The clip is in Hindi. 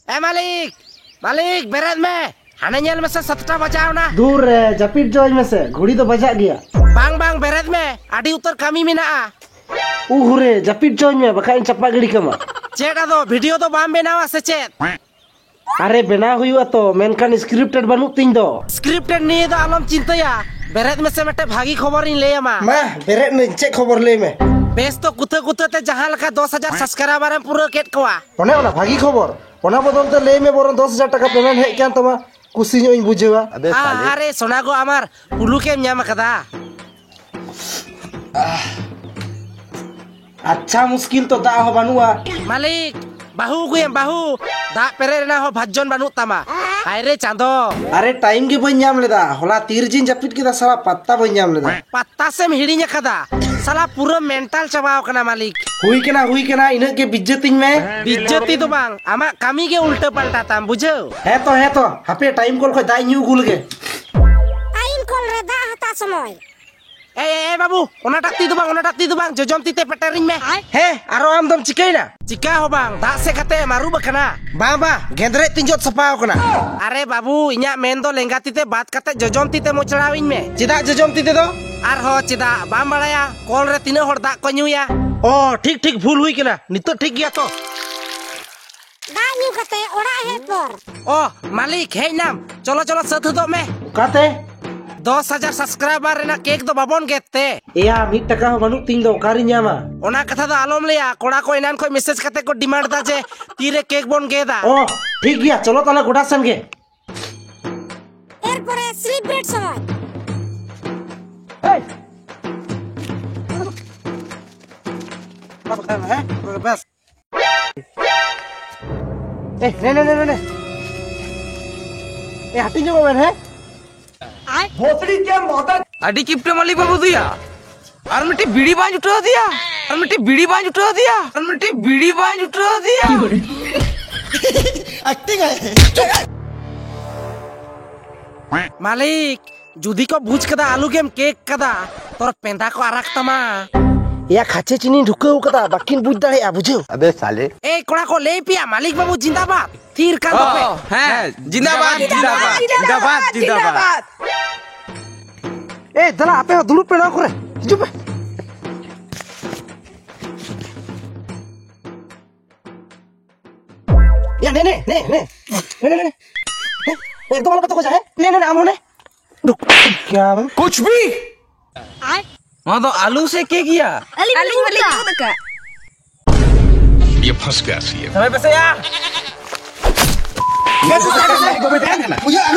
मालिक मालिक बेरेद में हाने नेल में से 7टा बजाओ ना दूर रे जपिट जोय में से घड़ी तो बजा गया बांग बांग बेरेद में आडी उतर कमी मेना उहुरे जपिट जोय में बका चप्पा गड़ी कमा चेड़ा दो वीडियो तो बाम बनावा से चेत अरे बना हुआ तो मेनकान स्क्रिप्टेड बनू तीन दो स्क्रिप्टेड नहीं तो आलम चिंताया बेरेद में से मटे भागी खबर इन ले मा बेरेद में चे खबर ले में बेस तो कुते कुते ते जहां लका 10,000 सब्सक्राइबर एम पूरा केट कोआ ओना भागी खबर ओना बदल ते ले में बोरन 10,000 टाका पेमेंट हेज कान तमा कुसी ᱧᱚᱜ ᱤᱧ बुझेवा अरे सोना गो आमार पुलू के ᱧᱟᱢ कदा अच्छा मुश्किल तो दा हो बनुआ मालिक बाहू गुएम बाहू दा पेरे ना हो भज्जन बानु तमा आइरे चांदो अरे टाइम के बन ᱧᱟᱢ लेदा होला तीर जिन जपिट के साला पत्ता बन ᱧᱟᱢ लेदा पत्ता से हिड़ीñ कदा साला पूरा मेंटल चबाव कना मालिक हुई केना इना के बिज्जती में बिज्जती तो बांग आमा कामी के उल्टा पलटा ताम बुझो है तो हापे टाइम कॉल को दाई न्यू गुल के टाइम कॉल रे दा हता समय ए बाबू ओना टाक्ती दो बांग जजम तीते पेटरिंग में हे आरो आम दम चिकैना चिका हो बांग दा से कते मारू बकना बा गेंदरे तिंजोत सपाव कना अरे बाबू इnya मेन दो लेंगा तीते बात कते जजम तीते मोचड़ाविन में चिदा जजम तीते दो आर हो चिदा बाम बड़ाया कॉल रे तीना हर दा को न्यूया ओ ठीक भूल हुई केना नितो ठीक गया तो दा न्यू कते ओड़ा हे पर ओ मालिक हे नाम चलो सथ दो में काते 10,000 सब्सक्राइबर रेना केक दो बाबन गेते या 1 टका हो बनु तीन दो कारी ᱧᱟᱢᱟ ओना कथा दो आलम लिया कोड़ा को इनान को मैसेज कते को डिमांड दा जे तीरे केक बन गेदा ओ ठीक गया चलो ताले गोडा सन गे एर परे सेलिब्रेट समय बस ने हटी जो मैंने है भोसड़ी के मोटा अडी किप्टे मालिक बाबू दिया और मिट्टी बीड़ी बांझ उठा दिया और मिट्टी बीड़ी बांझ उठा दिया और मिट्टी बीड़ी बांझ उठा दिया एक्टिंग है मालिक जुदी को बुझ कदा आलू गेम केक कदा तोर पेंदा को आरक तमा या खाचे चीनी ढुकाऊ कदा बाकिन बुझ दाड़े आ बुझो अबे साले ए कोड़ा को ले पिया मालिक बाबू जिंदाबाद थीर का पे हैं जिंदाबाद ए दला आपे दुड़ू पे ना करे हिजु पे या ने एकदम वाला तो जाए ने आम होने क्या कुछ भी वहाँ तो आलू से क्या किया आलू का ये फंस गया सी समय पे से यार मुझे आलू